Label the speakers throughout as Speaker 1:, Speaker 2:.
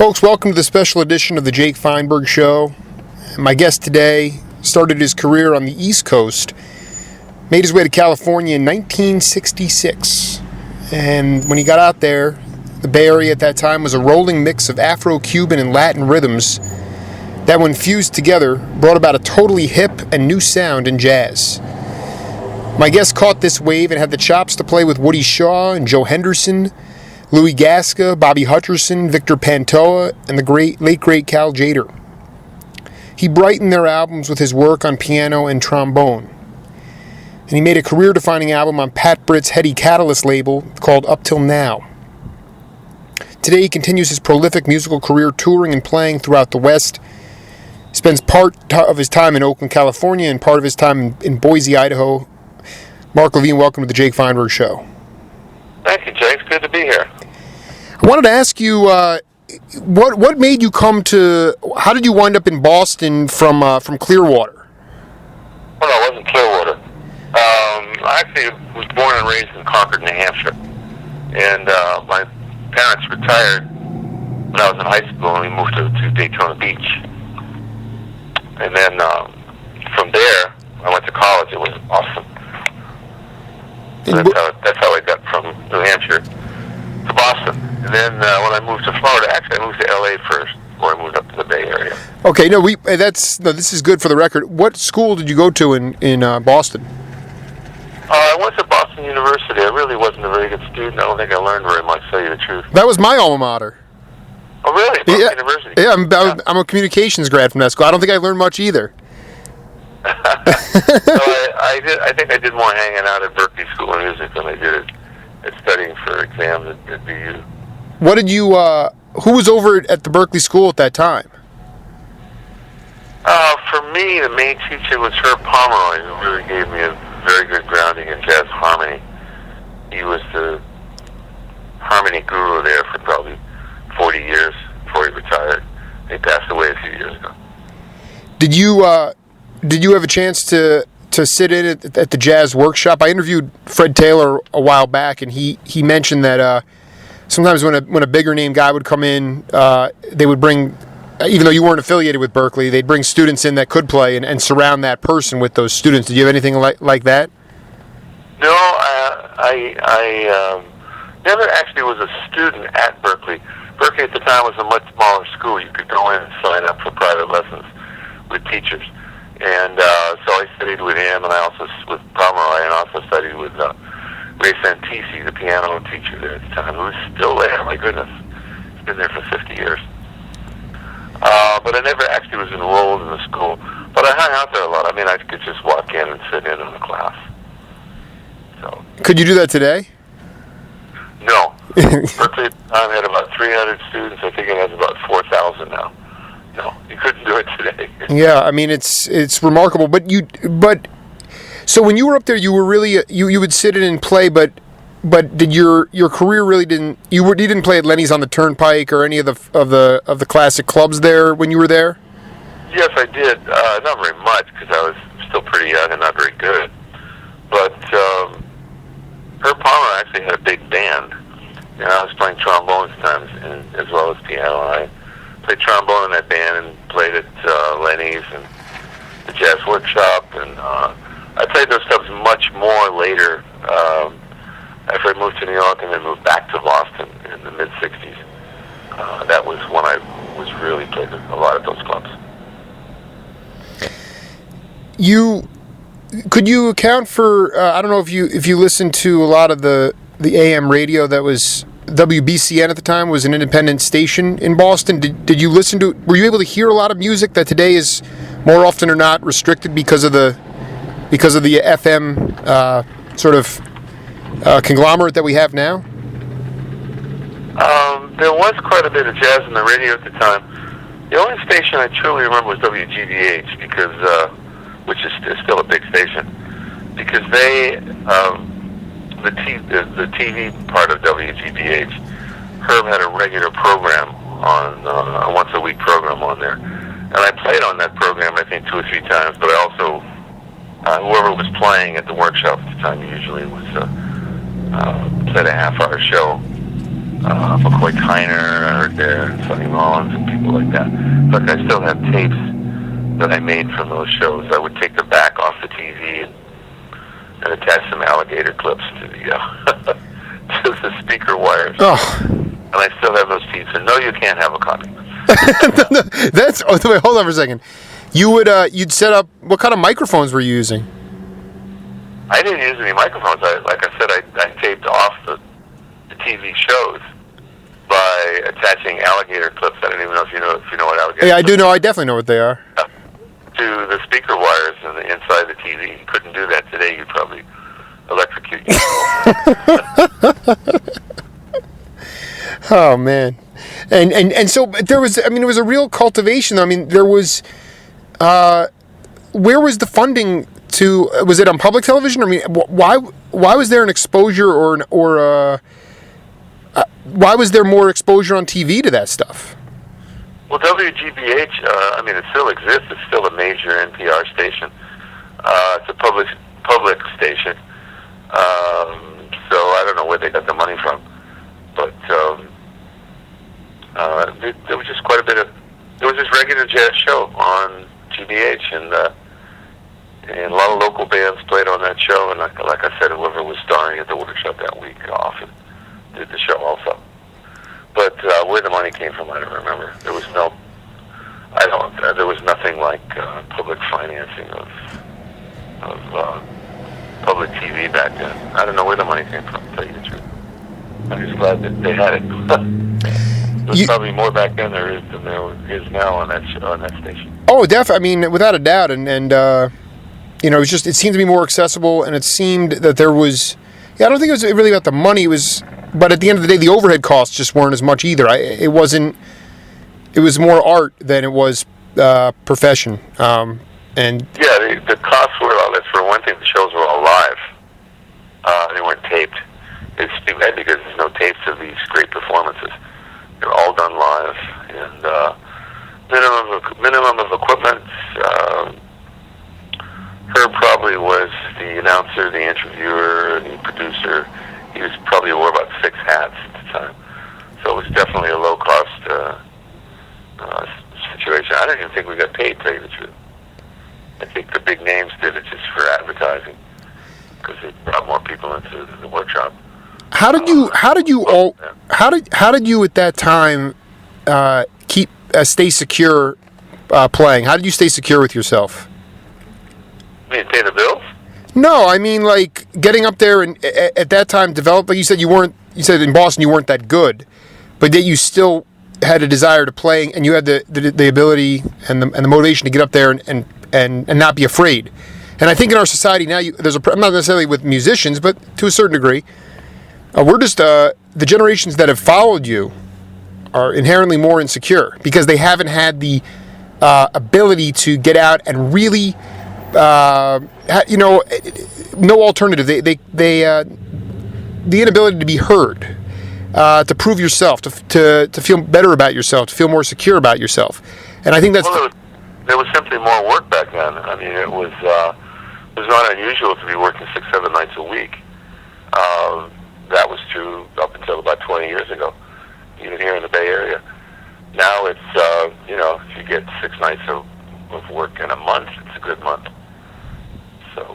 Speaker 1: Folks, welcome to the special edition of the Jake Feinberg Show. My guest today started his career on the East Coast, made his way to California in 1966. And when he got out there, the Bay Area at that time was a rolling mix of Afro-Cuban and Latin rhythms that, when fused together, brought about a totally hip and new sound in jazz. My guest caught this wave and had the chops to play with Woody Shaw and Joe Henderson, Louis Gasca, Bobby Hutcherson, Victor Pantoja, and the late great Cal Jater. He brightened their albums with his work on piano and trombone. And he made a career-defining album on Pat Britt's Heady Catalyst label called Up Till Now. Today he continues his prolific musical career touring and playing throughout the West. He spends part of his time in Oakland, California, and part of his time in Boise, Idaho. Mark Levine, welcome to the Jake Feinberg Show.
Speaker 2: Thank you, Jake. It's good to be here.
Speaker 1: I wanted to ask you, what made you come to? How did you wind up in Boston from Clearwater?
Speaker 2: Well, no, it wasn't Clearwater. I actually was born and raised in Concord, New Hampshire, and my parents retired when I was in high school, and we moved to Daytona Beach. And then from there, I went to college. It was awesome. So that's how I got from New Hampshire to Boston. And then when I moved to Florida, actually I moved to L.A. first before I moved up to the Bay Area.
Speaker 1: Okay, this is good for the record. What school did you go to in Boston?
Speaker 2: I went to Boston University. I really wasn't a very good student. I don't think I learned very much, to tell you the truth.
Speaker 1: That was my alma mater.
Speaker 2: Oh, really? Boston University?
Speaker 1: Yeah, I'm a communications grad from that school. I don't think I learned much either.
Speaker 2: I think I did more hanging out at Berklee School of Music than I did at studying for exams at BU.
Speaker 1: What did you? Who was over at the Berklee School at that time?
Speaker 2: For me, the main teacher was Herb Pomeroy, who really gave me a very good grounding in jazz harmony. He was the harmony guru there for probably 40 years before he retired. He passed away a few years ago. Did you
Speaker 1: have a chance to sit in at the jazz workshop? I interviewed Fred Taylor a while back, and he mentioned that sometimes when a bigger name guy would come in, they would bring, even though you weren't affiliated with Berklee, they'd bring students in that could play and surround that person with those students. Did you have anything like that?
Speaker 2: No, I never actually was a student at Berklee. Berklee at the time was a much smaller school. You could go in and sign up for private lessons with teachers. And so I studied with him, and I also with Pomeroy, and also studied with Ray Santisi, the piano teacher there at the time, who's still there. My goodness, he's been there for 50 years. But I never actually was enrolled in the school. But I hung out there a lot. I mean, I could just walk in and sit in on a class. So.
Speaker 1: Could you do that today?
Speaker 2: No. Berklee at the time had about 300 students. I think it has about 4,000 now. No, you couldn't do it today.
Speaker 1: Yeah, I mean it's remarkable. But so when you were up there, you were really you would sit in and play, but did your career really didn't you didn't play at Lenny's on the Turnpike or any of the classic clubs there when you were there?
Speaker 2: Yes, I did. Not very much because I was still pretty young and not very good. But Herb Palmer actually had a big band. You know, I was playing trombone sometimes as well as piano. And I played trombone in that band and played at Lenny's and the Jazz Workshop, and I played those clubs much more later after I moved to New York and then moved back to Boston in the mid-'60s. That was when I was really played a lot of those clubs.
Speaker 1: Could you account for? I don't know if you listened to a lot of the AM radio that was. WBCN at the time was an independent station in Boston. Did you listen to? Were you able to hear a lot of music that today is more often or not restricted because of the FM conglomerate that we have now?
Speaker 2: There was quite a bit of jazz in the radio at the time. The only station I truly remember was WGBH because, which is still a big station, because they. The TV part of WGBH, Herb had a regular program on a once-a-week program on there, and I played on that program I think 2 or 3 times. But I also whoever was playing at the workshop at the time usually was played a half-hour show McCoy Tyner, I heard there, and Sonny Rollins, and people like that. But I still have tapes that I made from those shows. I would take the back off the TV and attach some alligator clips to the to the speaker wires.
Speaker 1: Oh.
Speaker 2: And I still have those tapes. And no, you can't have a copy.
Speaker 1: That's. Oh, wait, hold on for a second. You'd set up. What kind of microphones were you using?
Speaker 2: I didn't use any microphones. Like I said, I taped off the TV shows by attaching alligator clips. I don't even know if you know what alligator.
Speaker 1: Yeah, I do know. I definitely know what they are.
Speaker 2: To the speaker wires and the inside the TV. You couldn't do that today. You'd probably electrocute yourself.
Speaker 1: Oh man, and so there was. I mean, it was a real cultivation. I mean, there was. Where was the funding to? Was it on public television? I mean, why was there an exposure why was there more exposure on TV to that stuff?
Speaker 2: Well, WGBH, I mean, it still exists. It's still a major NPR station. It's a public station. So I don't know where they got the money from. But there was just quite a bit of... There was this regular jazz show on GBH, and a lot of local bands played on that show. And like I said, whoever was starring at the workshop that week often did the show also. But where the money came from, I don't remember. There was there was nothing like public financing of public TV back then. I don't know where the money came from, to tell you the truth. I'm just glad that they had it. There was probably more back then than there is now on that show, on that station.
Speaker 1: Oh, definitely. I mean, without a doubt. And it seemed to be more accessible, and it seemed that there was. Yeah, I don't think it was really about the money. It was. But at the end of the day, the overhead costs just weren't as much either. It was more art than it was profession. And
Speaker 2: yeah, the costs were all this. For one thing, the shows were all live. They weren't taped. It's too bad because there's no tapes of these great performances. They're all done live, and minimum of equipment. Herb probably was the announcer, the interviewer, the producer. He was probably wore about 6 hats at the time. So it was definitely a low-cost situation. I don't even think we got paid, to tell you the truth. I think the big names did it just for advertising, because it brought more people into the workshop.
Speaker 1: How did you at that time stay secure playing? How did you stay secure with yourself?
Speaker 2: You mean pay the bills?
Speaker 1: No, I mean like getting up there and at that time develop. Like you said, you said in Boston you weren't that good, but that you still had a desire to play, and you had the ability and the motivation to get up there and not be afraid. And I think in our society now, I'm not necessarily with musicians, but to a certain degree, we're just the generations that have followed you are inherently more insecure because they haven't had the ability to get out and really. No alternative. The inability to be heard, to prove yourself, to feel better about yourself, to feel more secure about yourself, and I think that's.
Speaker 2: Well, there was simply more work back then. I mean, it was not unusual to be working 6-7 nights a week. That was true up until about 20 years ago, even here in the Bay Area. Now it's if you get 6 nights of work in a month, it's a good month. So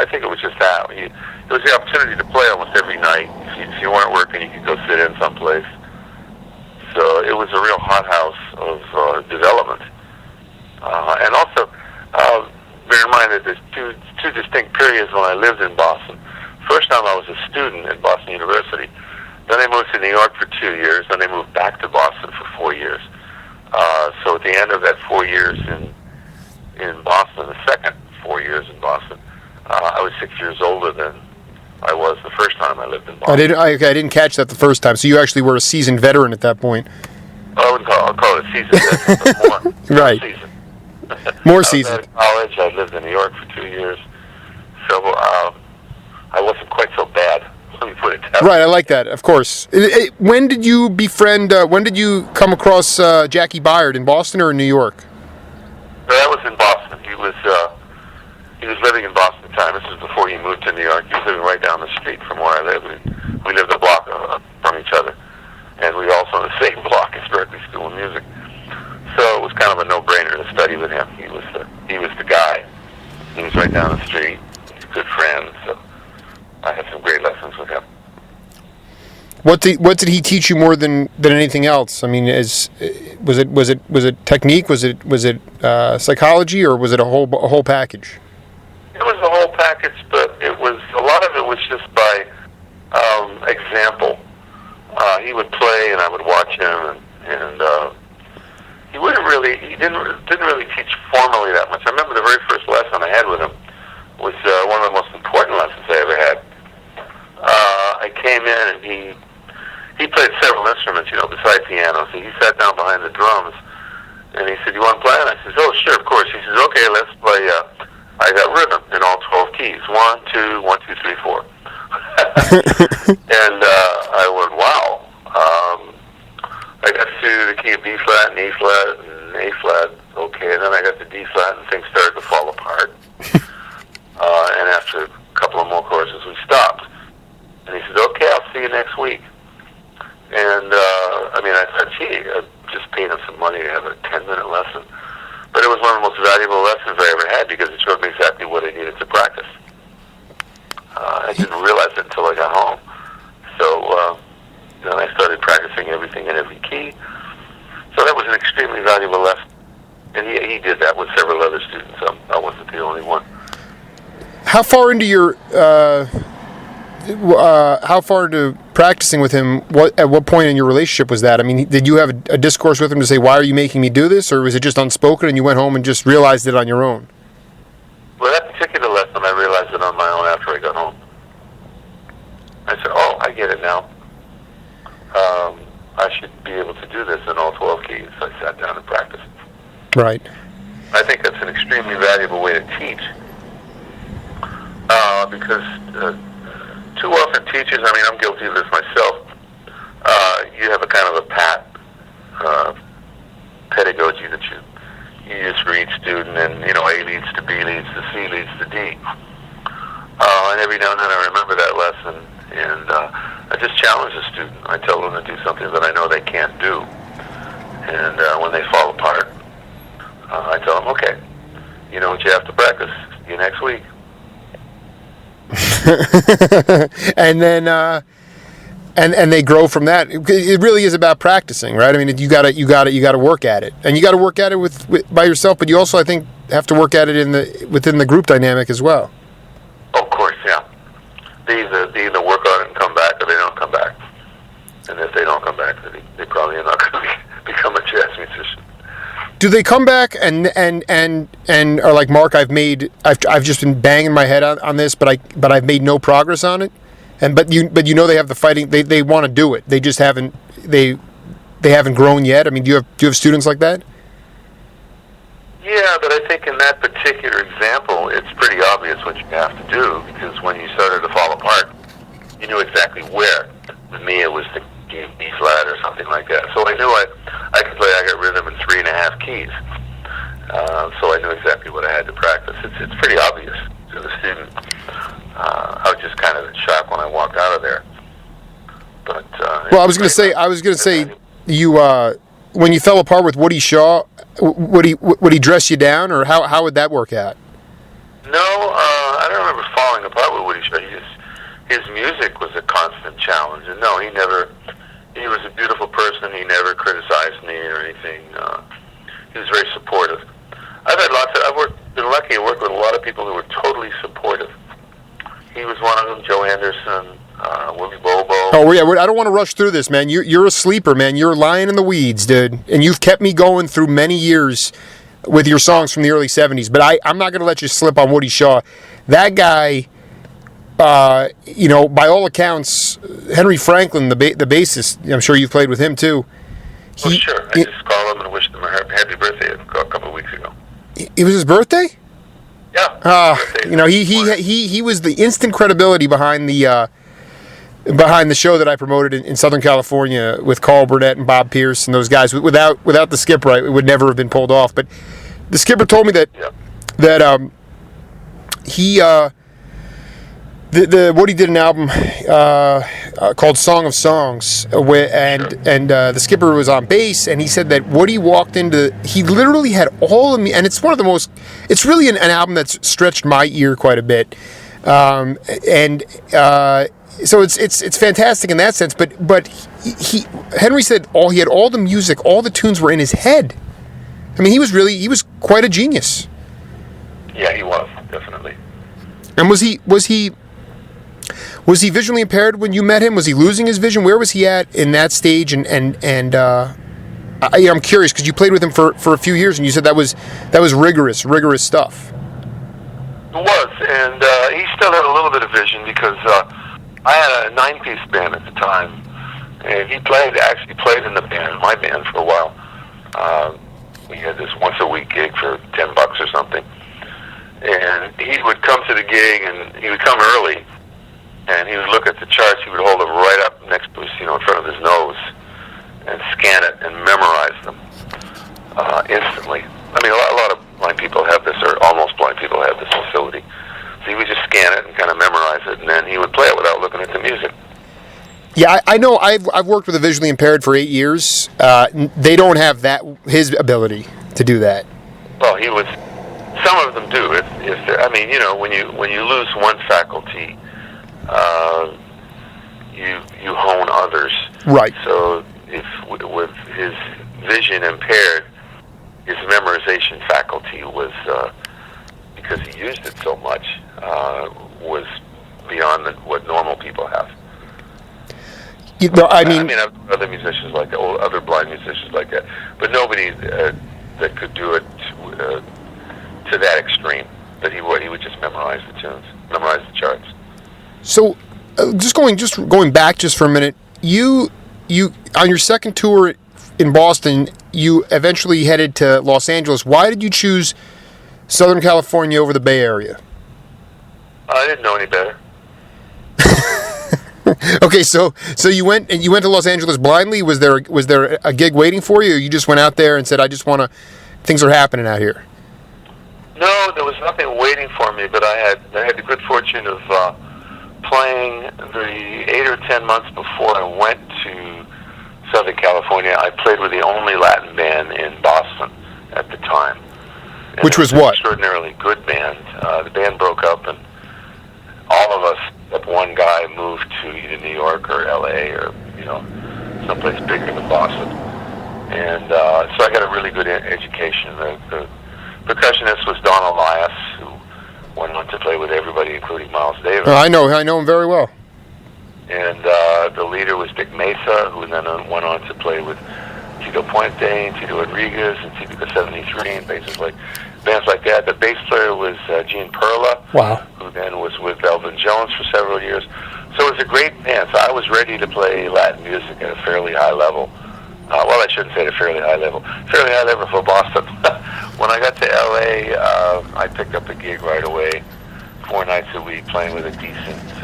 Speaker 2: I think it was just that. It was the opportunity to play almost every night. If you weren't working, you could go sit in someplace. So it was a real hothouse of development. And also, bear in mind that there's two distinct periods when I lived in Boston. First time I was a student at Boston University. Then I moved to New York for 2 years. Then I moved back to Boston for 4 years. So at the end of that 4 years in Boston, the second 4 years in Boston, I was 6 years older than I was the first time I lived in Boston.
Speaker 1: I didn't catch that the first time. So you actually were a seasoned veteran at that point.
Speaker 2: I'll call it a seasoned veteran, but more
Speaker 1: right.
Speaker 2: Seasoned.
Speaker 1: More seasoned.
Speaker 2: I was at college. I lived in New York for 2 years. So I wasn't quite so bad. Let me put it that way.
Speaker 1: Right, I like that, of course. When did you befriend, when did you come across Jaki Byard, in Boston or in New York?
Speaker 2: That was in Boston. He was living in Boston at the time. This was before he moved to New York. He was living right down the street from where I lived. We lived a block from each other. and we also in the same block as Berkeley School of Music. So it was kind of a no-brainer to study with him. He was the guy. He was right down the street. He's a good friend. So I had some great lessons with him.
Speaker 1: What did he teach you more than anything else? I mean, was it technique? Was it psychology, or was it a whole package?
Speaker 2: It was the whole package, but a lot of it was just by example. He would play, and I would watch him, and he didn't really teach formally that much. I remember the very first lesson I had with him was one of the most important lessons I ever had. I came in, and he played several instruments, besides piano. So he sat down behind the drums, and he said, "You want to play?" And I said, "Oh, sure, of course." He says, "Okay, let's play. I got rhythm in all 12 keys. 1, 2, 1, 2, 3, 4." And I went, "Wow." I got to the key of B flat and E flat and A flat. Okay, and then I got to D flat, and things started to fall apart. And after a couple of more courses, we stopped. And he said, "Okay, I'll see you next week." And I thought, gee, I just paid him some money to have a 10-minute lesson. But it was one of the most valuable lessons I ever had because it showed me exactly what I needed to practice. I didn't realize it until I got home. So then I started practicing everything in every key. So that was an extremely valuable lesson. And he did that with several other students. I wasn't the only one.
Speaker 1: How far into your practicing with him? At what point in your relationship was that? I mean, did you have a discourse with him to say, "Why are you making me do this," or was it just unspoken and you went home and just realized it on your own?
Speaker 2: Well, that particular lesson, I realized it on my own after I got home. I said, "Oh, I get it now. I should be able to do this in all 12 keys." So I sat down and practiced.
Speaker 1: Right.
Speaker 2: I think that's an extremely valuable way to teach. Because too often teachers, I'm guilty of this myself, you have a kind of a pat pedagogy that you use for each student, and A leads to B leads to C leads to D. And every now and then I remember that lesson, and I just challenge a student. I tell them to do something that I know they can't do, and when they fall apart, I tell them, "Okay, you know what you have to practice. See you next week."
Speaker 1: And then and they grow from that. It really is about practicing, right? I mean, you got to work at it, and you got to work at it with by yourself. But you also, I think, have to work at it within the group dynamic as well.
Speaker 2: Of course, yeah. They either work on it and come back, or they don't come back. And if they don't come back, they probably are not going to become a jazz musician.
Speaker 1: Do they come back and are like, "Mark, I've just been banging my head on this, but I've made no progress on it," but they have the fighting. They want to do it. They just haven't grown yet. I mean, do you have students like that?
Speaker 2: Yeah, but I think in that particular example, it's pretty obvious what you have to do, because when you started to fall apart, you knew exactly where. With me, it was the key B flat or something like that. So I knew I could play. I got rhythm in 3.5 keys. So I knew exactly what I had to practice. It's pretty obvious to the student. I was just kind of in shock when I walked out of there. But
Speaker 1: I was going to say, you when you fell apart with Woody Shaw, would he dress you down, or how would that work out?
Speaker 2: No, I don't remember falling apart with Woody Shaw. His music was a constant challenge, and no, he was a beautiful person. He never criticized me or anything. He was very supportive. I've been lucky to work with a lot of people who were totally supportive. He was one of them. Joe Anderson, Willie Bobo.
Speaker 1: Oh yeah, I don't want to rush through this, man. You're a sleeper, man. You're lying in the weeds, dude, and you've kept me going through many years with your songs from the early '70s. But I'm not going to let you slip on Woody Shaw. That guy. By all accounts, Henry Franklin, the bassist, I'm sure you've played with him too.
Speaker 2: Sure. I just called him and wished him a happy birthday a couple of weeks ago.
Speaker 1: It was his birthday?
Speaker 2: Yeah.
Speaker 1: He was the instant credibility behind the show that I promoted in Southern California with Carl Burnett and Bob Pierce and those guys. Without the skipper, it would never have been pulled off. But the skipper told me that he Woody did an album called "Song of Songs," the skipper was on bass, and he said that Woody walked into. He literally had all of me, and it's one of the most. It's really an album that's stretched my ear quite a bit, so it's fantastic in that sense. But Henry said he had all the music, all the tunes were in his head. I mean, he was quite a genius.
Speaker 2: Yeah, he was, definitely.
Speaker 1: And was he visually impaired when you met him? Was he losing his vision? Where was he at in that stage? I'm curious because you played with him for a few years, and you said that was rigorous stuff.
Speaker 2: It was, and he still had a little bit of vision because I had a 9-piece band at the time, and he actually played in my band for a while. We had this once a week gig for $10 or something, and he would come to the gig, and he would come early. And he would look at the charts. He would hold them right up next to us, in front of his nose, and scan it and memorize them instantly. I mean, a lot of blind people have this, or almost blind people have this facility. So he would just scan it and kind of memorize it, and then he would play it without looking at the music.
Speaker 1: Yeah, I know. I've worked with a visually impaired for 8 years. They don't have his ability to do that.
Speaker 2: Well, he was. Some of them do. When you lose one faculty. You hone others.
Speaker 1: Right.
Speaker 2: So if with his vision impaired, his memorization faculty was, because he used it so much, was beyond what normal people have. Other musicians like that, other blind musicians like that, but nobody that could do it to that extreme. That he would just memorize the tunes, memorize the charts.
Speaker 1: So, just going back just for a minute, you on your second tour in Boston, you eventually headed to Los Angeles. Why did you choose Southern California over the Bay Area?
Speaker 2: I didn't know any better.
Speaker 1: Okay, so you went to Los Angeles blindly. Was there a gig waiting for you, or you just went out there and said, things are happening out here?
Speaker 2: No, there was nothing waiting for me, but I had the good fortune of playing the 8 or 10 months before I went to Southern California. I played with the only Latin band in Boston at the time. And
Speaker 1: which was what?
Speaker 2: An extraordinarily good band. The band broke up, and all of us, except one guy, moved to either New York or L.A. or someplace bigger than Boston. And so I got a really good education. The percussionist was Don Elias, who went on to play with everybody, including Miles Davis.
Speaker 1: I know him very well.
Speaker 2: And the leader was Dick Mesa, who then went on to play with Tito Puente and Tito Rodriguez and Tito 73 and bands like that. The bass player was Gene Perla,
Speaker 1: wow,
Speaker 2: who then was with Elvin Jones for several years. So it was a great band. So I was ready to play Latin music at a fairly high level. Well, I shouldn't say at a fairly high level. Fairly high level for Boston. When I got to L.A., I picked up a gig right away, 4 nights a week, playing with a decent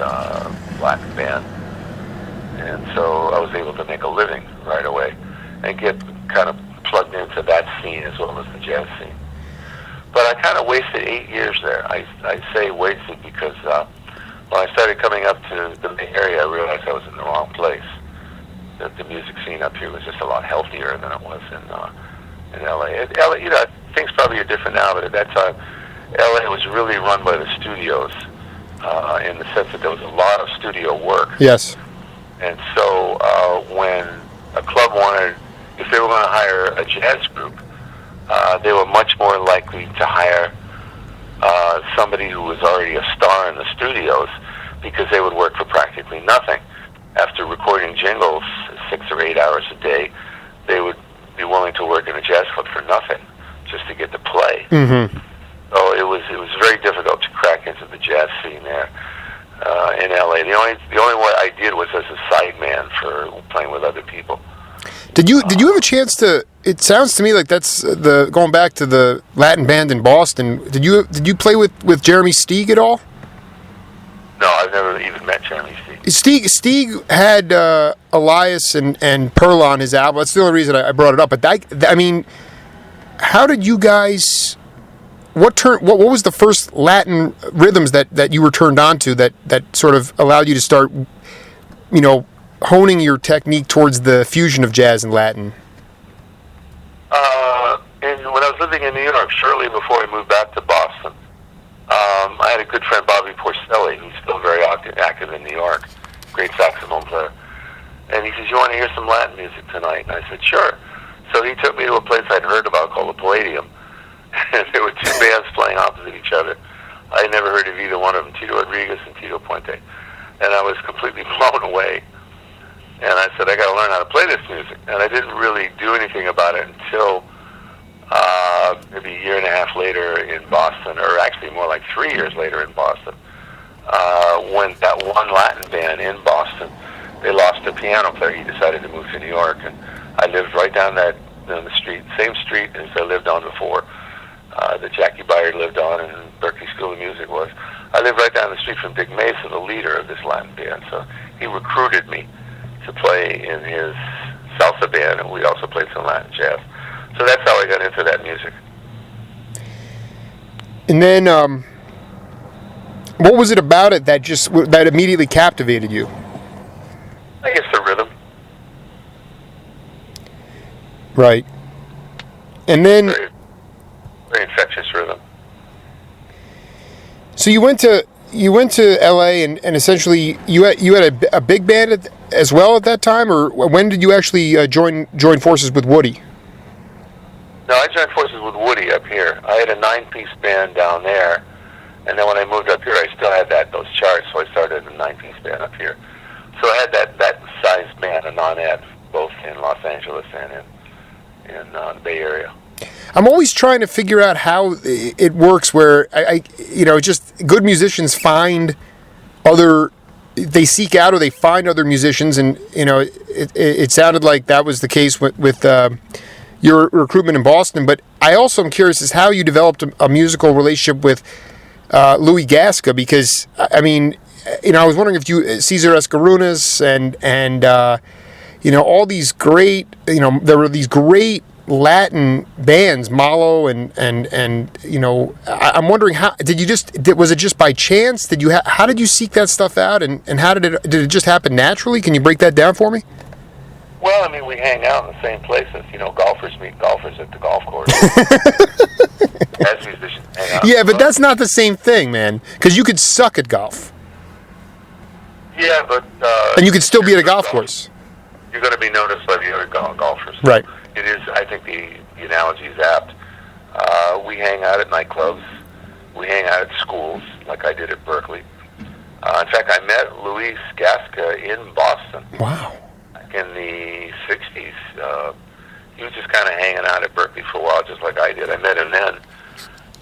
Speaker 2: Latin band. And so I was able to make a living right away and get kind of plugged into that scene as well as the jazz scene. But I kind of wasted 8 years there. I say wasted because when I started coming up to the Bay Area, I realized I was in the wrong place. The music scene up here was just a lot healthier than it was in L.A. Things probably are different now, but at that time, L.A. was really run by the studios in the sense that there was a lot of studio work.
Speaker 1: Yes.
Speaker 2: And so when a club if they were going to hire a jazz group, they were much more likely to hire somebody who was already a star in the studios because they would work for practically nothing. After recording jingles 6 or 8 hours a day, they would be willing to work in a jazz club for nothing, just to get to play.
Speaker 1: Mm-hmm.
Speaker 2: So it was very difficult to crack into the jazz scene there in LA. The only way I did was as a sideman for playing with other people.
Speaker 1: Did you have a chance to? It sounds to me like that's going back to the Latin band in Boston. Did you play with Jeremy Steig at all?
Speaker 2: No, I've never even met Jeremy Steig.
Speaker 1: Steig had Elias and Perla on his album. That's the only reason I brought it up. But how did you guys what was the first Latin rhythms that you were turned on to that sort of allowed you to start, honing your technique towards the fusion of jazz and Latin?
Speaker 2: And when I was living in New York, shortly before I moved back to Boston, I had a good friend, Bobby Porcelli, who's still very active in New York, great saxophone player. And he says, "You want to hear some Latin music tonight?" And I said, "Sure." So he took me to a place I'd heard about called the Palladium. And there were two bands playing opposite each other. I had never heard of either one of them, Tito Rodriguez and Tito Puente. And I was completely blown away. And I said, I got to learn how to play this music. And I didn't really do anything about it until maybe a year and a half later in Boston, or actually more like 3 years later in Boston, when that one Latin band in Boston, they lost a piano player. He decided to move to New York, and I lived right down the street, same street as I lived on before, that Jaki Byard lived on and Berklee School of Music was. I lived right down the street from Dick Mason, the leader of this Latin band, so he recruited me to play in his salsa band, and we also played some Latin jazz. So that's how I got into that music.
Speaker 1: And then, what was it about it that immediately captivated you?
Speaker 2: I guess the rhythm.
Speaker 1: Right. And then,
Speaker 2: Very, very infectious rhythm.
Speaker 1: so you went to L.A. and essentially you had a big band as well at that time, or when did you actually join forces with Woody?
Speaker 2: No, I joined forces with Woody up here. I had a 9-piece band down there, and then when I moved up here, I still had those charts, so I started a 9-piece band up here. So I had that size band, a non-ed, both in Los Angeles and in the Bay Area.
Speaker 1: I'm always trying to figure out how it works, where just good musicians they seek out or they find other musicians, and it sounded like that was the case with your recruitment in Boston. But I also am curious as how you developed a musical relationship with Louis Gasca, because I was wondering if Cesar Escarunas and all these great, there were these great Latin bands, Malo and I'm wondering, how was it just by chance? How did you seek that stuff out, and how did it just happen naturally? Can you break that down for me?
Speaker 2: Well, we hang out in the same places. Golfers meet golfers at the golf course. As musicians hang out.
Speaker 1: Yeah, but that's not the same thing, man, because you could suck at golf.
Speaker 2: Yeah, but...
Speaker 1: and you could still be at a golf course.
Speaker 2: You're going to be noticed by the other golfers.
Speaker 1: Right.
Speaker 2: It is, I think the analogy is apt. We hang out at nightclubs. We hang out at schools, like I did at Berklee. In fact, I met Luis Gasca in Boston.
Speaker 1: Wow.
Speaker 2: Back in the 60s. He was just kind of hanging out at Berklee for a while, just like I did. I met him then.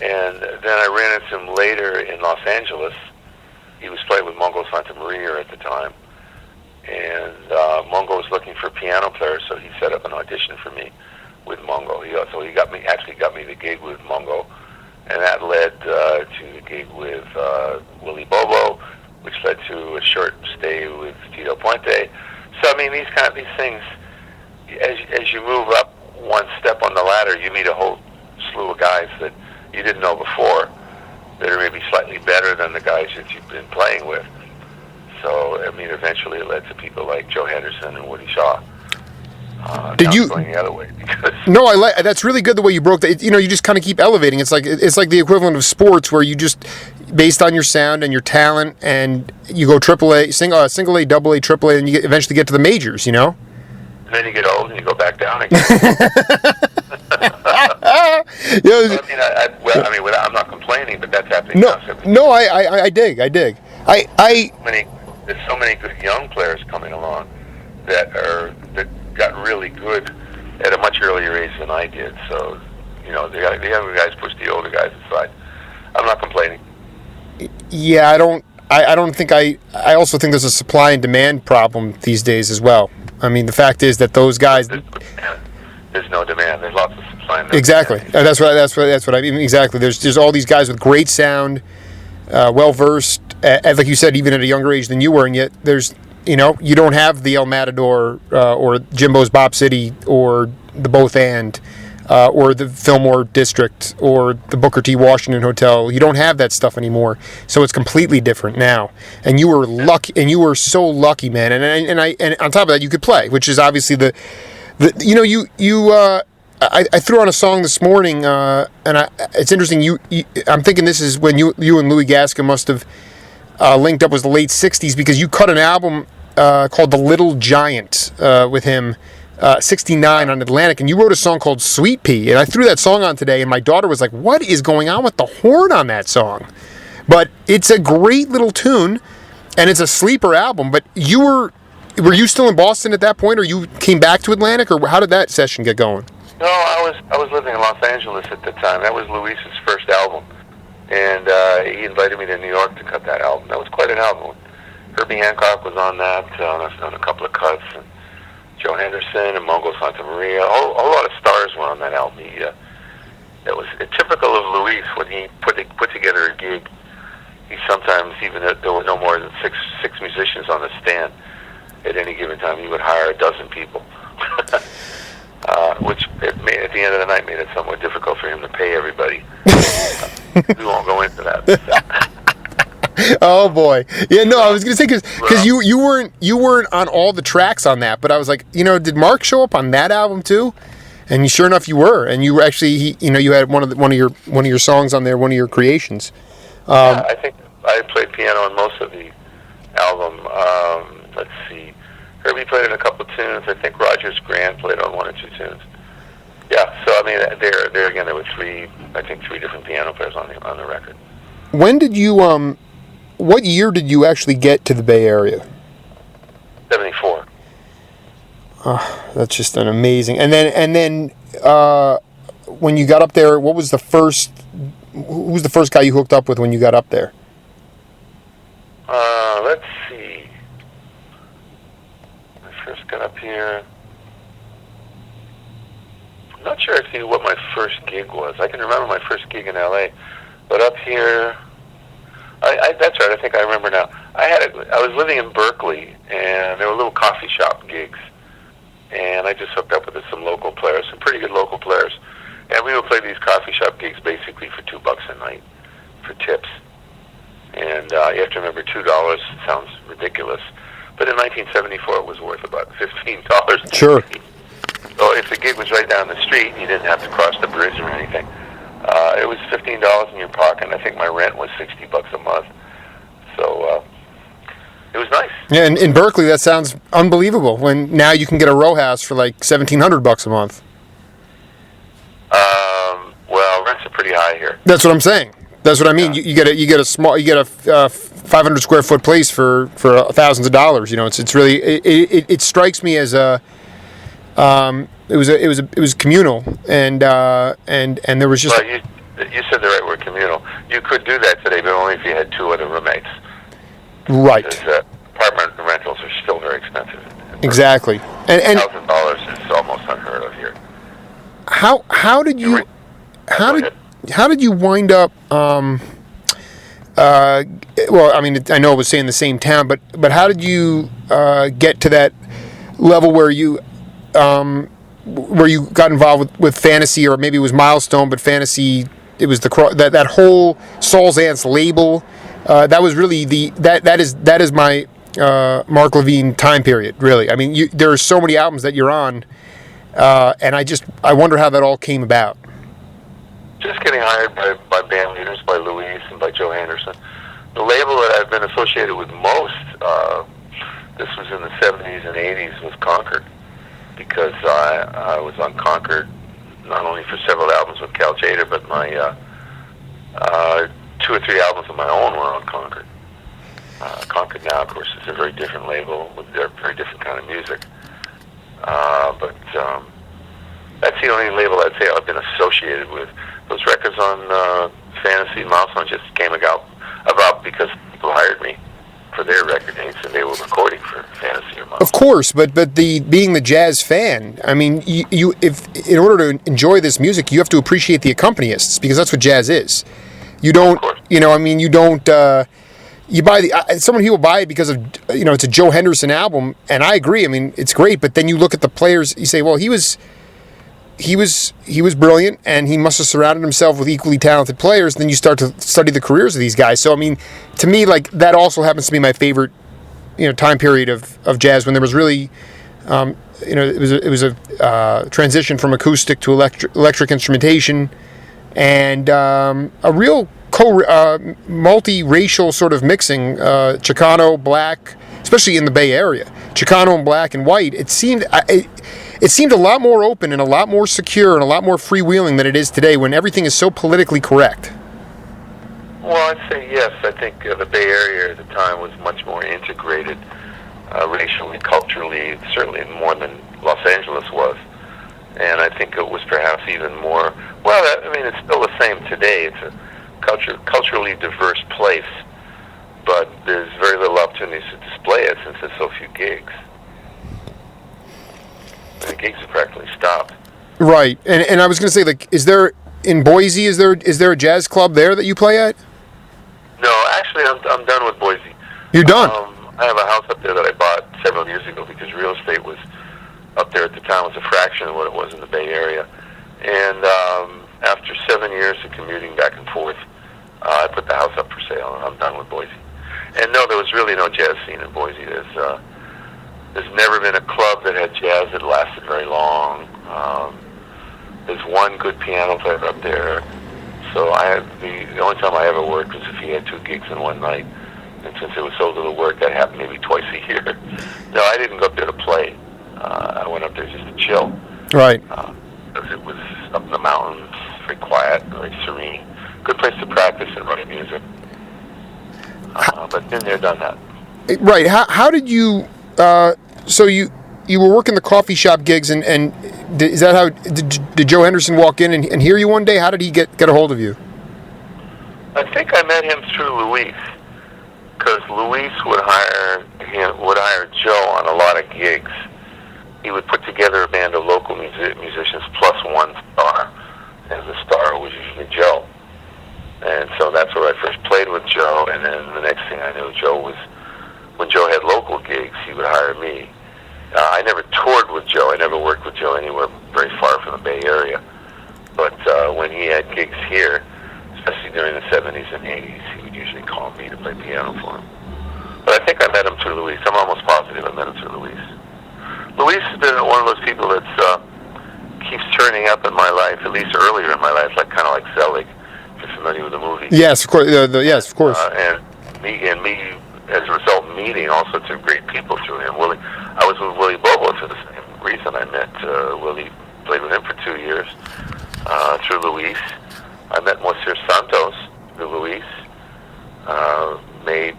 Speaker 2: And then I ran into him later in Los Angeles. He was playing with Mongo Santa Maria at the time. And Mongo was looking for piano players, so he set up an audition for me with Mongo. He got me the gig with Mongo, and that led to the gig with Willie Bobo, which led to a short stay with Tito Puente. So these things, as you move up one step on the ladder, you meet a whole slew of guys that you didn't know before that are maybe slightly better than the guys that you've been playing with. So, eventually it led to people like Joe Henderson and Woody Shaw.
Speaker 1: Did you
Speaker 2: going the other way?
Speaker 1: No, that's really good the way you broke that. You just kind of keep elevating. It's like the equivalent of sports, where you just, based on your sound and your talent, and you go AAA, single A, double A, triple A, and you eventually get to the majors.
Speaker 2: And then you get old and you go back down again. I'm not complaining, but that's happening now.
Speaker 1: No, I dig.
Speaker 2: There's so many good young players coming along that got really good at a much earlier age than I did. So, the younger guys push the older guys aside. I'm not complaining.
Speaker 1: Yeah, I don't think I also think there's a supply and demand problem these days as well. The fact is that those guys.
Speaker 2: There's no demand. There's lots of supply and demand.
Speaker 1: Exactly. That's what I mean. Exactly. There's all these guys with great sound, well versed, like you said, even at a younger age than you were, and yet there's, you don't have the El Matador or Jimbo's Bop City or the Both And. or the Fillmore District or the Booker T. Washington Hotel. You don't have that stuff anymore, so it's completely different now. And you were lucky, and you were so lucky, man. And on top of that, you could play, which is obviously I threw on a song this morning, it's interesting. I'm thinking this is when you and Louis Gasca must have linked up, was the late '60s, because you cut an album called "The Little Giant" with him. 69 on Atlantic, and you wrote a song called Sweet Pea, and I threw that song on today, and my daughter was like, what is going on with the horn on that song? But it's a great little tune, and it's a sleeper album. But were you still in Boston at that point, or you came back to Atlantic, or how did that session get going?
Speaker 2: No, I was living in Los Angeles at the time. That was Luis's first album, and he invited me to New York to cut that album. That was quite an album. Herbie Hancock was on that, on a couple of cuts, and Joe Henderson and Mongo Santa Maria. A whole lot of stars were on that album. That was typical of Luis when he put together a gig. He sometimes, even though there were no more than six musicians on the stand at any given time, he would hire a dozen people, which at the end of the night made it somewhat difficult for him to pay everybody. We won't go into that.
Speaker 1: Oh boy, yeah. No, I was gonna say because you weren't on all the tracks on that, but I was like, did Mark show up on that album too? And sure enough, you were, and you were actually, you had one of your songs on there, one of your creations.
Speaker 2: Yeah, I think I played piano on most of the album. Let's see, Herbie played in a couple tunes. I think Rogers Grant played on one or two tunes. Yeah, so I mean, there again, there were three different piano players on the record.
Speaker 1: When did you what year did you actually get to the Bay Area?
Speaker 2: 74.
Speaker 1: Oh, that's just an amazing. And then when you got up there, who was the first guy you hooked up with when you got up there?
Speaker 2: Let's see. When I first got up here, I'm not sure actually what my first gig was. I can remember my first gig in L.A., but up here, that's right. I think I remember now. I was living in Berkeley, and there were little coffee shop gigs, and I just hooked up with some local players, some pretty good local players, and we would play these coffee shop gigs basically for $2 a night for tips. And you have to remember, $2 sounds ridiculous, but in 1974 it was worth about $15.
Speaker 1: Sure.
Speaker 2: So if the gig was right down the street, you didn't have to cross the bridge or anything. It was $15 in your pocket, and I think my rent was $60 a month. So it was nice.
Speaker 1: Yeah, and in Berkeley, that sounds unbelievable. When now you can get a row house for like $1,700 a month.
Speaker 2: Well, rents are pretty high here.
Speaker 1: That's what I'm saying. That's what I mean. Yeah. You get a 500 square foot place for thousands of dollars. It's really it strikes me as a. It was communal, and there was just.
Speaker 2: Well, you said the right word, communal. You could do that today, but only if you had two other roommates.
Speaker 1: Right.
Speaker 2: Because apartment rentals are still very expensive.
Speaker 1: Exactly. And
Speaker 2: $1,000 is almost unheard of here.
Speaker 1: How did you wind up? Well, I mean, I know it was in the same town, but how did you get to that level where you got involved with Fantasy, or maybe it was Milestone, but Fantasy, it was that whole Saul's Ants label. That was really that is my Mark Levine time period. Really, I mean, there are so many albums that you're on, and I wonder how that all came about.
Speaker 2: Just getting hired by band leaders, by Luis and by Joe Henderson. The label that I've been associated with most, this was in the 70s and 80s, was Concord. Because I was on Concord not only for several albums with Jater, but my 2 or 3 albums of my own were on Concord. Concord now, of course, is a very different label with their very different kind of music. But that's the only label I'd say I've been associated with. Those records on Fantasy and Milestone just came about because people hired me for their record dates, and they were recording for Fantasy or Milestone.
Speaker 1: Of course, but being the jazz fan, I mean, if in order to enjoy this music, you have to appreciate the accompanists, because that's what jazz is. You don't, you don't. You buy some people buy it because of it's a Joe Henderson album, and I agree. I mean, it's great, but then you look at the players, you say, well, he was he was brilliant, and he must have surrounded himself with equally talented players. Then you start to study the careers of these guys. So I mean, to me, like, that also happens to be my favorite, time period of jazz, when there was really, it was a transition from acoustic to electric instrumentation, and a real multi-racial sort of mixing, Chicano, black, especially in the Bay Area, Chicano and black and white. It seemed a lot more open and a lot more secure and a lot more freewheeling than it is today, when everything is so politically correct.
Speaker 2: Well, I'd say yes. I think the Bay Area at the time was much more integrated, racially, culturally, certainly more than Los Angeles was. And I think it was perhaps even more, it's still the same today. It's a culturally diverse place, but there's very little opportunities to display it since there's so few gigs. The gigs have practically stopped.
Speaker 1: Right, and I was going to say, like, in Boise, is there a jazz club there that you play at?
Speaker 2: No, actually, I'm done with Boise.
Speaker 1: You're done?
Speaker 2: I have a house up there that I bought several years ago because real estate was up there at the time was a fraction of what it was in the Bay Area. And after 7 years of commuting back and forth, I put the house up for sale, and I'm done with Boise. And no, there was really no jazz scene in Boise. There's never been a club that had jazz that lasted very long. There's one good piano player up there. So the only time I ever worked was if he had 2 gigs in one night. And since it was so little work, that happened maybe twice a year. No, I didn't go up there to play. I went up there just to chill.
Speaker 1: Right.
Speaker 2: Because it was up in the mountains, very quiet, very serene. Good place to practice and write music. But been there, done that.
Speaker 1: Right. How did you... so you were working the coffee shop gigs, and is that how... Did Joe Henderson walk in and hear you one day? How did he get a hold of you?
Speaker 2: I think I met him through Luis. Because Luis would hire Joe on a lot of gigs. He would put together a band of local musicians plus one star, and the star was usually Joe. And so that's where I first played with Joe, and then the next thing I knew, when Joe had local gigs, he would hire me. I never toured with Joe. I never worked with Joe anywhere very far from the Bay Area. But when he had gigs here, especially during the 70s and 80s, he would usually call me to play piano for him. But I think I met him through Luis. I'm almost positive I met him through Luis. Luis has been one of those people that keeps turning up in my life, at least earlier in my life, kind of like Zelig, if you're familiar with the movie.
Speaker 1: Yes, of course. Yes, of course.
Speaker 2: And me, as a result, meeting all sorts of great people through him. I was with Willie Bobo for the same reason. I met Willie, played with him for 2 years through Luis. I met Monsieur Santos through Luis. Made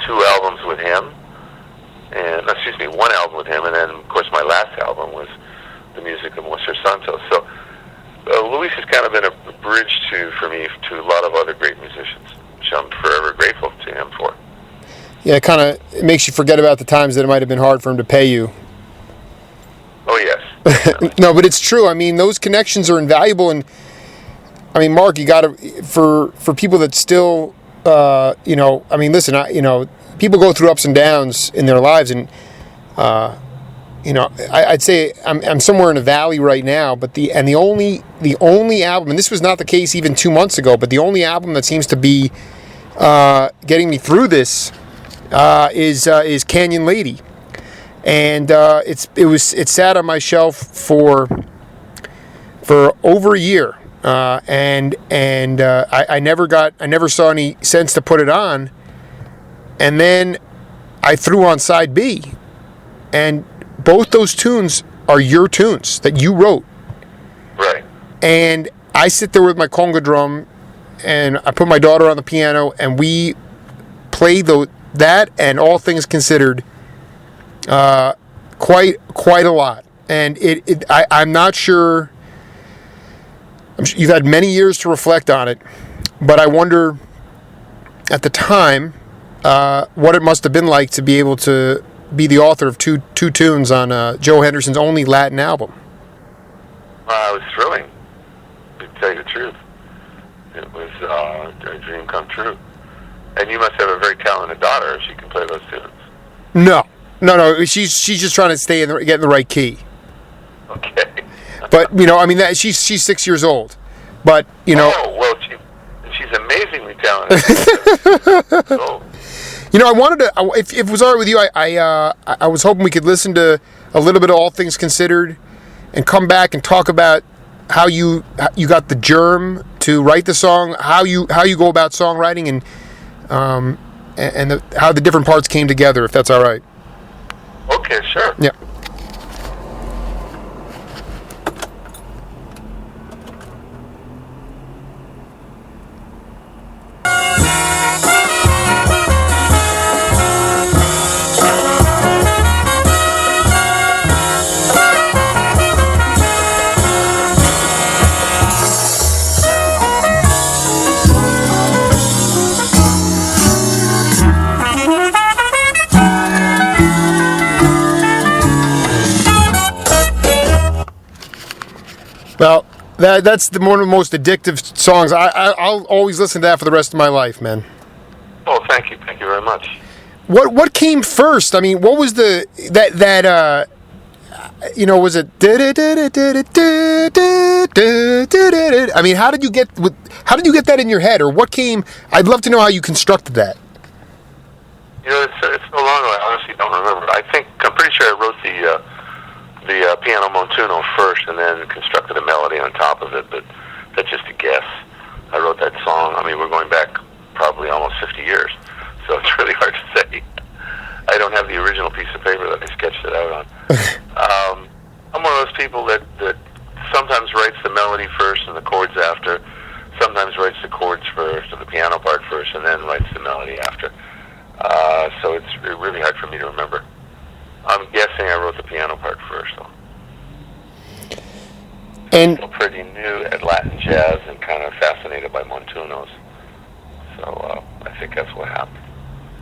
Speaker 2: 2 albums with him. One album with him, and then, of course, my last album was the music of Monsieur Santos. So Luis has kind of been a bridge for me to a lot of other great musicians, which I'm forever grateful to him for.
Speaker 1: Yeah, it makes you forget about the times that it might have been hard for him to pay you.
Speaker 2: Oh, yes.
Speaker 1: No, but it's true. I mean, those connections are invaluable, and I mean, Mark, you got to, for people that still, listen, people go through ups and downs in their lives, and I'd say I'm somewhere in a valley right now, but the only album, and this was not the case even 2 months ago, but the only album that seems to be getting me through this is Canyon Lady, and it sat on my shelf for over a year, and I never saw any sense to put it on. And then I threw on side B, and both those tunes are your tunes that you wrote.
Speaker 2: Right.
Speaker 1: And I sit there with my conga drum, and I put my daughter on the piano, and we play that, and all things considered, quite a lot. And I'm not sure. You've had many years to reflect on it, but I wonder at the time what it must have been like to be able to be the author of two tunes on Joe Henderson's only Latin album.
Speaker 2: It was thrilling, to tell you the truth. It was a dream come true. And you must have a very talented daughter if she can play those tunes.
Speaker 1: No. She's just trying to get in the right key.
Speaker 2: Okay.
Speaker 1: But I mean, that she's 6 years old. But
Speaker 2: Oh well, she's amazingly talented. So,
Speaker 1: I wanted to. If it was all right with you, I was hoping we could listen to a little bit of All Things Considered, and come back and talk about how you got the germ to write the song, how you go about songwriting, and how the different parts came together. If that's all right.
Speaker 2: okay, sure.
Speaker 1: Yeah. Well, that's one of the most addictive songs. I'll always listen to that for the rest of my life, man.
Speaker 2: Oh, thank you very much.
Speaker 1: What came first? I mean, what was was it? I mean, how did you get that in your head, or what came? I'd love to know how you constructed that.
Speaker 2: It's so long ago. I honestly don't remember. I'm pretty sure I wrote the piano montuno first, and then constructed a melody on top of it. But that's just a guess. I wrote that song. I mean, we're going back probably almost 50 years, so it's really hard to say. I don't have the original piece of paper that I sketched it out on. I'm one of those people that sometimes writes the melody first and the chords after. Sometimes writes the chords first and the piano part first, and then writes the melody after. So it's really hard for me to remember. I'm guessing I wrote the piano part first, though.
Speaker 1: And
Speaker 2: I'm pretty new at Latin jazz and kind of fascinated by montunos. So I think that's what happened.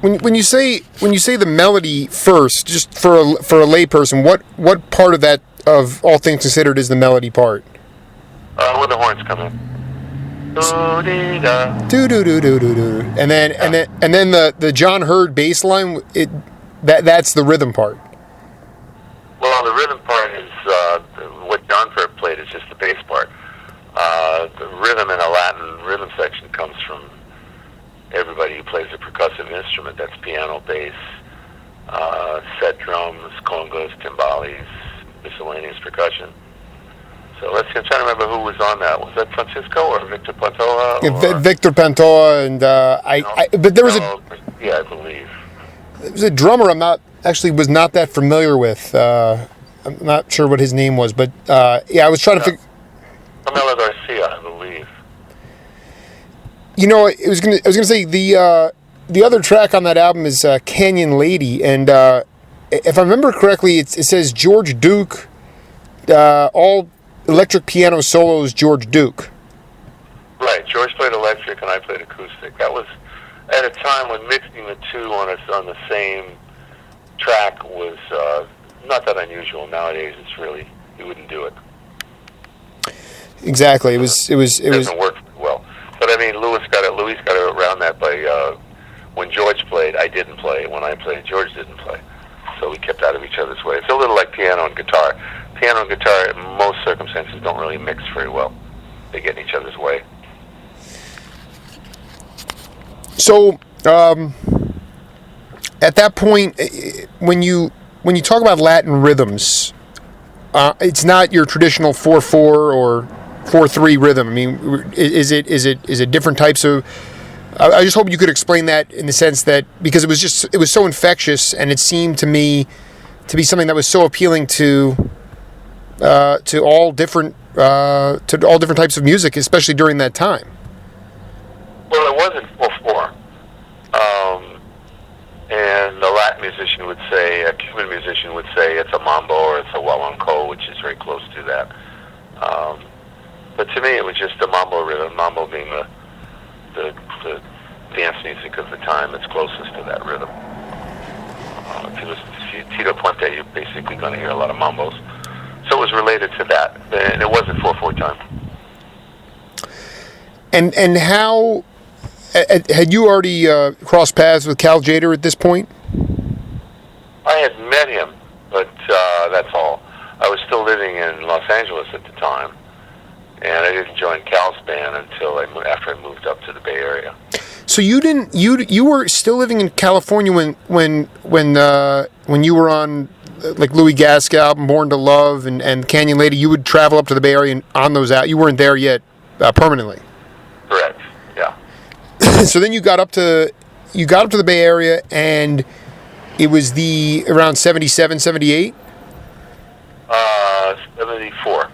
Speaker 1: when you say the melody first, just for a layperson, what part of that, of All Things Considered, is the melody part?
Speaker 2: When the horns come in.
Speaker 1: Do do do do do do, and then the John Hurd bass line. That's the rhythm part.
Speaker 2: Well, the rhythm part is what John Hurd played is just the bass part. The rhythm in a Latin rhythm section comes from everybody who plays a percussive instrument. That's piano, bass, set drums, congas, timbales, miscellaneous percussion. So I'm trying to remember who was on that. Was that Francisco or Victor Pantoja?
Speaker 1: Victor Pantoja, and but there was
Speaker 2: I believe.
Speaker 1: There was a drummer was not that familiar with. I'm not sure what his name was, but I was trying to figure.
Speaker 2: Camila Garcia, I believe.
Speaker 1: I was gonna say the other track on that album is Canyon Lady, and if I remember correctly, it says George Duke, all electric piano solos, George Duke.
Speaker 2: Right, George played electric and I played acoustic. That was at a time when mixing the two on the same track was not that unusual. Nowadays, you wouldn't do it.
Speaker 1: Exactly, it
Speaker 2: doesn't work well. But I mean, Louis got it around that by when George played, I didn't play. When I played, George didn't play. So we kept out of each other's way. It's a little like piano and guitar. Piano and guitar, in most circumstances, don't really mix very well. They get in each other's way.
Speaker 1: So, at that point, when you talk about Latin rhythms, it's not your traditional 4/4 or 4/3 rhythm. I mean, is it different types of? I just hope you could explain that in the sense that, because it was so infectious, and it seemed to me to be something that was so appealing to all different types of music, especially during that time.
Speaker 2: Well, it wasn't 4/4, and the Latin musician would say, a Cuban musician would say it's a mambo or it's a guaguancó, which is very close to that. But to me, it was just a mambo rhythm. Mambo being the dance music of the time that's closest to that rhythm. If you listen to Tito Puente, you're basically going to hear a lot of mambos. So it was related to that, and it wasn't 4/4 time.
Speaker 1: And how had you already crossed paths with Cal Jater at this point?
Speaker 2: I had met him, but that's all. I was still living in Los Angeles at the time, and I didn't join Cal's band until after I moved up to the Bay Area.
Speaker 1: So you were still living in California when you were on like Louis Gaskell album Born to Love and Canyon Lady. You would travel up to the Bay Area on those out. You weren't there yet permanently.
Speaker 2: Correct. Yeah.
Speaker 1: So then you got up to the Bay Area, and it was around 77, 78?
Speaker 2: 74.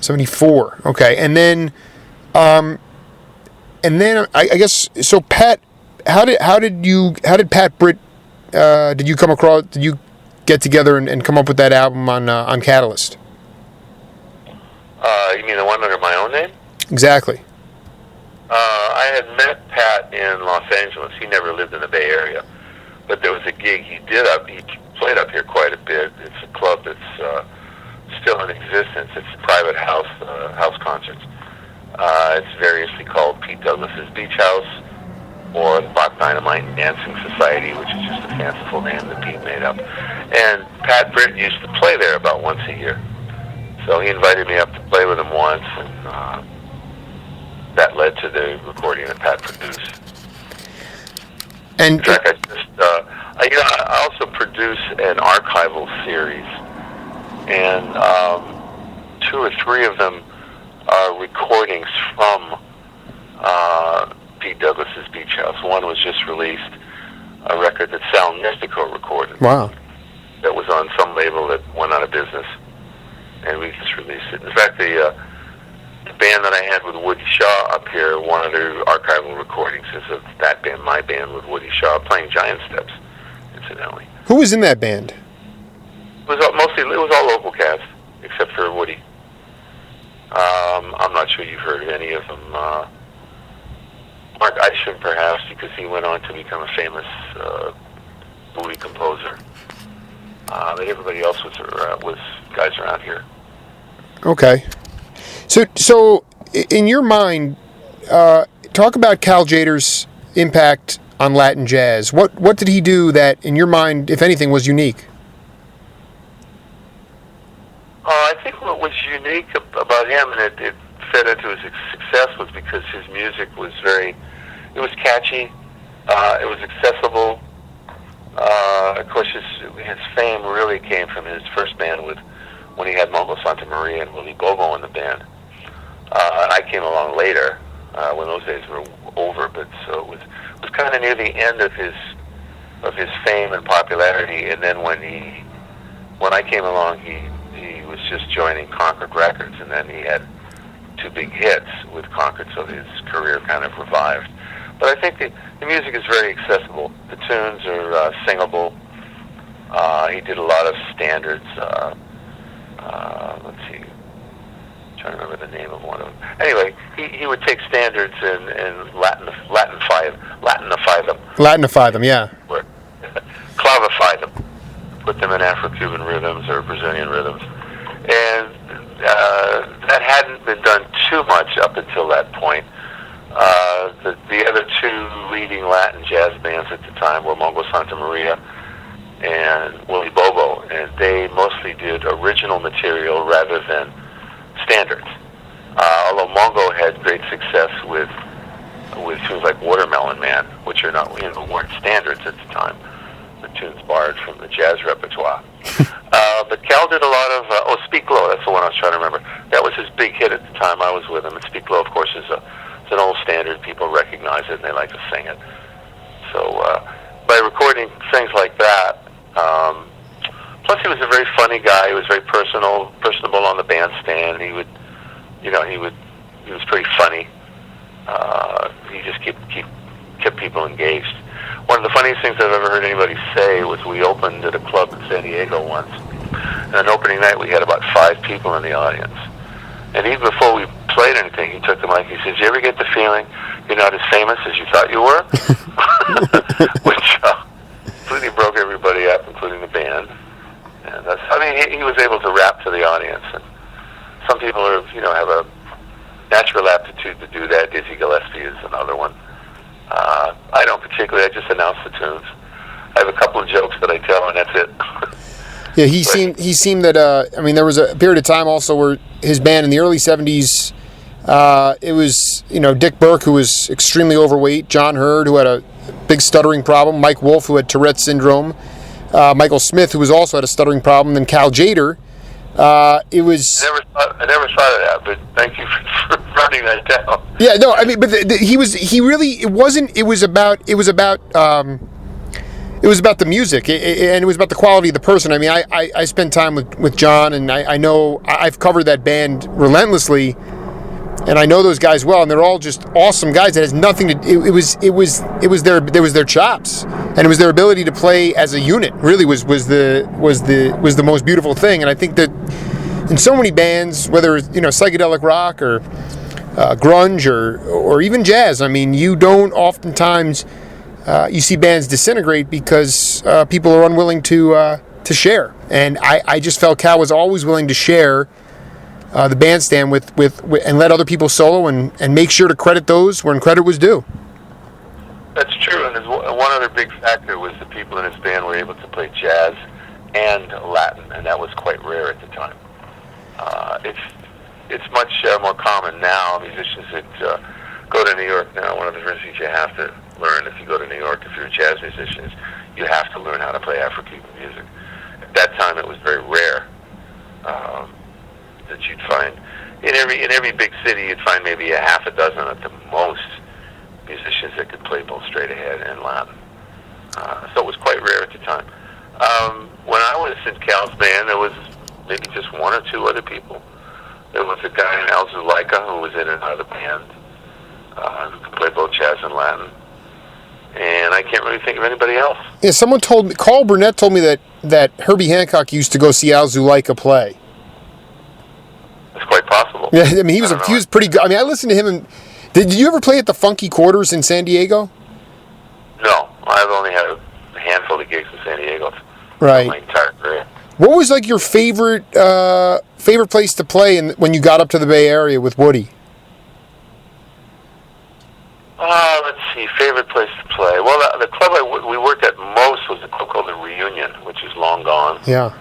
Speaker 1: 74. Okay. And then I guess so. Pat, how did Pat Britt? Did you come across? Did you get together and come up with that album on Catalyst?
Speaker 2: You mean the one under my own name?
Speaker 1: Exactly.
Speaker 2: I had met Pat in Los Angeles. He never lived in the Bay Area, but there was a gig he did He played up here quite a bit. It's a club that's still in existence. It's private house concerts. It's variously called Pete Douglas's Beach House or the Bach Dynamite and Dancing Society, which is just a fanciful name that Pete made up. And Pat Britt used to play there about once a year. So he invited me up to play with him once, and that led to the recording that Pat produced.
Speaker 1: And
Speaker 2: in fact, I also produce an archival series, and 2 or 3 of them are recordings from Pete Douglas's Beach House. One was just released, a record that Sal Mystico recorded.
Speaker 1: Wow.
Speaker 2: That was on some label that went out of business, and we just released it. In fact, the band that I had with Woody Shaw up here, one of their archival recordings is of that band, my band with Woody Shaw, playing Giant Steps, incidentally.
Speaker 1: Who was in that band?
Speaker 2: It was all local cast, except for Woody. I'm not sure you've heard of any of them. Mark Isham, perhaps, because he went on to become a famous movie composer. But everybody else was guys around here.
Speaker 1: Okay. So in your mind, talk about Cal Jater's impact on Latin jazz. What did he do that, in your mind, if anything, was unique?
Speaker 2: I think what was unique about him, and it fed into his success, was because his music was it was catchy, it was accessible. Of course, his fame really came from his first band when he had Mongo Santa Maria and Willie Bobo in the band. I came along later when those days were over, but so it was kind of near the end of his fame and popularity. And then when I came along, he was just joining Concord Records, and then he had 2 big hits with Concord, so his career kind of revived. But I think the music is very accessible. The tunes are singable. He did a lot of standards. Let's see. I'm trying to remember the name of one of them. Anyway, he would take standards and Latinify them.
Speaker 1: Latinify them, yeah.
Speaker 2: Or clavify them. Put them in Afro-Cuban rhythms or Brazilian rhythms. And that hadn't been done too much up until that point. The other 2 leading Latin jazz bands at the time were Mongo Santa Maria and Willie Bobo, and they mostly did original material rather than standards. Although Mongo had great success with tunes like Watermelon Man, which are not weren't standards at the time, the tunes borrowed from the jazz repertoire. But Cal did a lot of Speak Low. That's the one I was trying to remember. That was his big hit at the time I was with him. And Speak Low, of course, is it's an old standard. People recognize it and they like to sing it. So by recording things like that, plus he was a very funny guy. He was very personable on the bandstand. He was pretty funny. He just kept people engaged. One of the funniest things I've ever heard anybody say was we opened at a club in San Diego once. And on opening night, we had about 5 people in the audience. And even before we played anything, he took the mic. He says, "You ever get the feeling you're not as famous as you thought you were?" Which completely broke everybody up, including the band. And he was able to rap to the audience. And some people have a natural aptitude to do that. Dizzy Gillespie is another one. I don't particularly. I just announce the tunes. I have a couple of jokes that I tell, and that's it.
Speaker 1: Yeah, he seemed that. I mean, there was a period of time also where his band in the early '70s. It was Dick Burke, who was extremely overweight, John Hurd, who had a big stuttering problem, Mike Wolf, who had Tourette's syndrome, Michael Smith, who was also had a stuttering problem, then Cal Jater. It was.
Speaker 2: I never thought of that, but thank you for running that down.
Speaker 1: Yeah, no, I mean, but he really. It wasn't. It was about. It was about the music, and it was about the quality of the person. I mean, I spent time with John, and I know I've covered that band relentlessly, and I know those guys well, and they're all just awesome guys. That has nothing to. It was their chops, and it was their ability to play as a unit. Really was the most beautiful thing, and I think that in so many bands, whether it's psychedelic rock or grunge or even jazz, I mean, you don't oftentimes. You see bands disintegrate because people are unwilling to share, and I just felt Cal was always willing to share the bandstand with and let other people solo and make sure to credit those when credit was due.
Speaker 2: That's true, and there's one other big factor was the people in his band were able to play jazz and Latin, and that was quite rare at the time. It's much more common now. Musicians that go to New York now, one of the first things you have to learn if you go to New York, if you're a jazz musician, is you have to learn how to play Afro-Cuban music. At that time, it was very rare that you'd find in every big city, you'd find maybe a half a dozen at the most musicians that could play both straight ahead and Latin. So it was quite rare at the time. When I was in Cal's band, there was maybe just one or two other people. There was a guy in Al Zuleika who was in and out of the band, who could play both jazz and Latin. And I can't really think of anybody else.
Speaker 1: Yeah, someone told me, Carl Burnett told me that Herbie Hancock used to go see Al Zuleika play.
Speaker 2: It's quite possible.
Speaker 1: Yeah, I mean, he was pretty good. I mean, I listened to him. And did you ever play at the Funky Quarters in San Diego?
Speaker 2: No, I've only had a handful of gigs in San Diego.
Speaker 1: Right.
Speaker 2: My entire career.
Speaker 1: What was like your favorite place to play when you got up to the Bay Area with Woody?
Speaker 2: Let's see, favorite place to play. Well, the club we worked at most was a club called the Reunion, which is long gone.
Speaker 1: Yeah.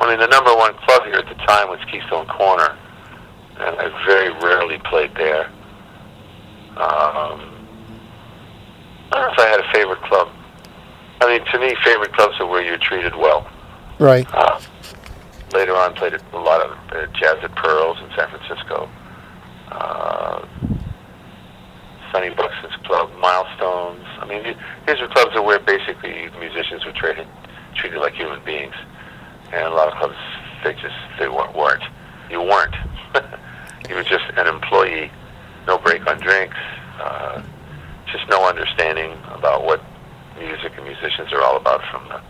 Speaker 2: I mean, the number one club here at the time was Keystone Corner, and I very rarely played there. I don't know if I had a favorite club. I mean, to me, favorite clubs are where you're treated well.
Speaker 1: Right.
Speaker 2: Later on, played a lot of jazz at Pearls in San Francisco. Sonny Buxton's club, Milestones. I mean, these were clubs where basically musicians were treated like human beings. And a lot of clubs, they weren't. You weren't. You were just an employee. No break on drinks. Just no understanding about what music and musicians are all about from the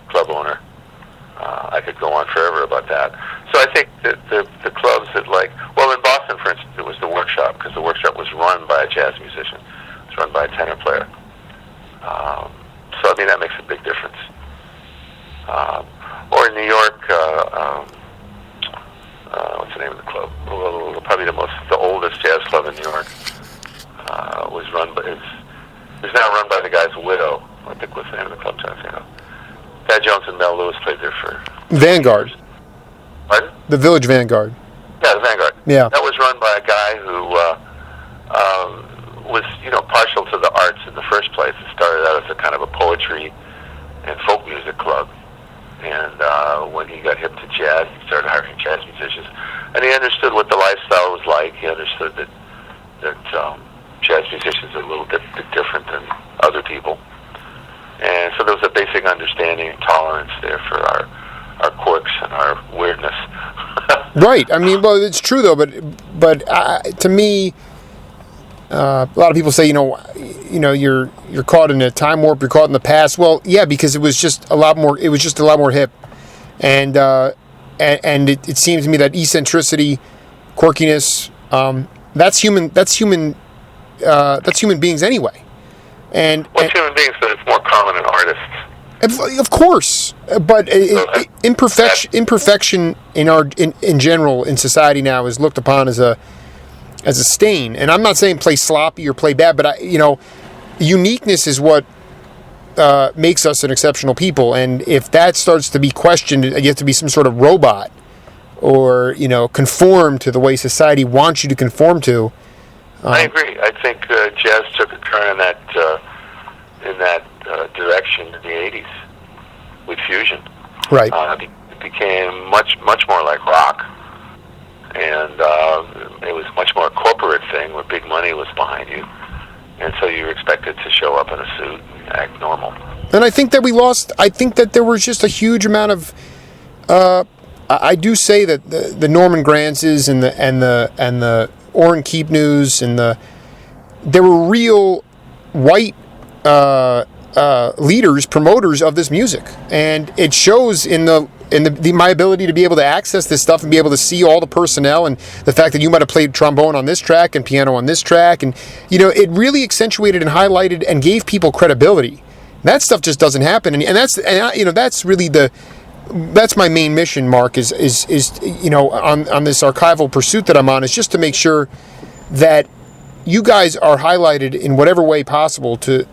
Speaker 2: club owner. I could go on forever about that. So I think that the clubs that in Boston, for instance, it was the Workshop, because the Workshop was run by a jazz musician. It was run by a tenor player. So, I mean, that makes a big difference. Or in New York, what's the name of the club? Probably the oldest jazz club in New York. Was run by, it's now run by the guy's widow. I think what's the name of the club? Thad Jones and Mel Lewis played there for
Speaker 1: Vanguard.
Speaker 2: Pardon?
Speaker 1: The Village Vanguard.
Speaker 2: Yeah, the Vanguard.
Speaker 1: Yeah.
Speaker 2: That was run by a guy who was, partial to the arts in the first place. It started out as a kind of a poetry and folk music club. And when he got hip to jazz, he started hiring jazz musicians. And he understood what the lifestyle was like. He understood that jazz musicians are a little bit different than other people. And so there was a basic understanding and tolerance there for our quirks and our weirdness.
Speaker 1: Right. I mean, well, it's true though. But to me, a lot of people say, you're caught in a time warp. You're caught in the past. Well, yeah, because it was just a lot more. It was just a lot more hip, and it seems to me that eccentricity, quirkiness, that's human. That's human beings anyway. And
Speaker 2: human beings, but it's more common in artists.
Speaker 1: Of course, but imperfection in general in society now is looked upon as a stain. And I'm not saying play sloppy or play bad, but uniqueness is what makes us an exceptional people. And if that starts to be questioned, you have to be some sort of robot, or conform to the way society wants you to conform to.
Speaker 2: I agree. I think jazz took a turn in that direction in the '80s with fusion.
Speaker 1: Right.
Speaker 2: It became much more like rock, and it was much more a corporate thing where big money was behind you, and so you were expected to show up in a suit and act normal.
Speaker 1: And I think that we lost. I think that there was just a huge amount of. I do say that the Norman Grantz's and the Orrin Keepnews and there were real white leaders, promoters of this music, and it shows in my ability to be able to access this stuff and be able to see all the personnel, and the fact that you might have played trombone on this track and piano on this track, and it really accentuated and highlighted and gave people credibility. That stuff just doesn't happen, and that's really that's my main mission, Mark, is on this archival pursuit that I'm on, is just to make sure that you guys are highlighted in whatever way possible for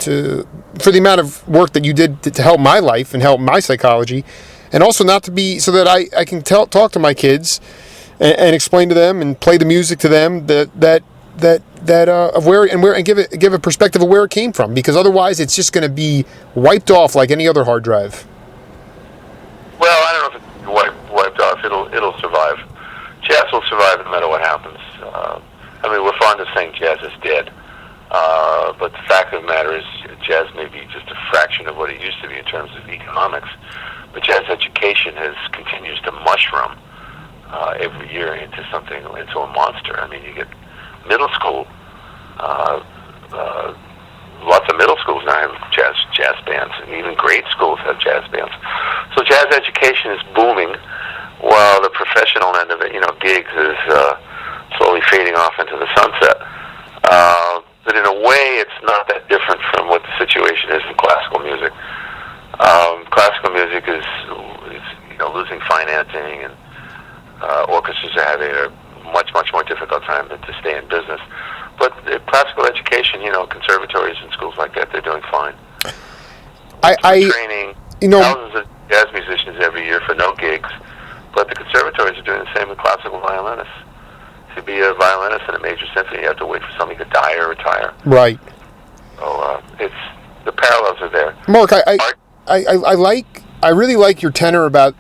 Speaker 1: the amount of work that you did to help my life and help my psychology, and also not to be, so that I can talk to my kids and explain to them and play the music to them that of where and give a perspective of where it came from, because otherwise it's just going to be wiped off like any other hard drive.
Speaker 2: Well, I don't know if it's wiped off. It'll survive. Jazz will survive no matter what happens. We're fond of saying jazz is dead, but the fact of the matter is, jazz may be just a fraction of what it used to be in terms of economics. But jazz education continues to mushroom every year into a monster. You get middle school. Lots of middle schools now have jazz bands, and even grade schools have jazz bands. So jazz education is booming, while the professional end of it, gigs, is slowly fading off into the sunset. But in a way, it's not that different from what the situation is in classical music. Classical music is losing financing, and orchestras are having a much more difficult time to stay in business. But classical education, conservatories and schools like that, they're doing fine. Training thousands of jazz musicians every year for no gigs, but the conservatories are doing the same with classical violinists. To be a violinist in a major symphony, you have to wait for somebody to die or retire. Right. So the parallels are there.
Speaker 1: Mark, I really like your tenor about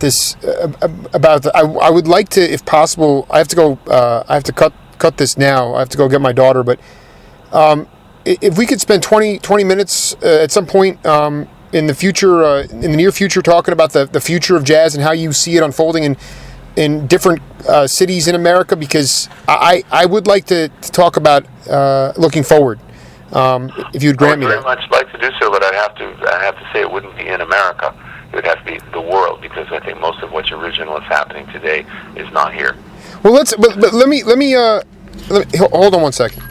Speaker 1: this. I would like to, if possible, I have to go. I have to cut this now. I have to go get my daughter, but if we could spend 20 minutes at some point in the future, in the near future, talking about the future of jazz and how you see it unfolding in different cities in America, because I would like to talk about looking forward. If you'd grant me that.
Speaker 2: I would very much like to do so, but I have to say it wouldn't be in America. It would have to be the world, because I think most of what's original that's happening today is not here.
Speaker 1: Well, let me hold on one second.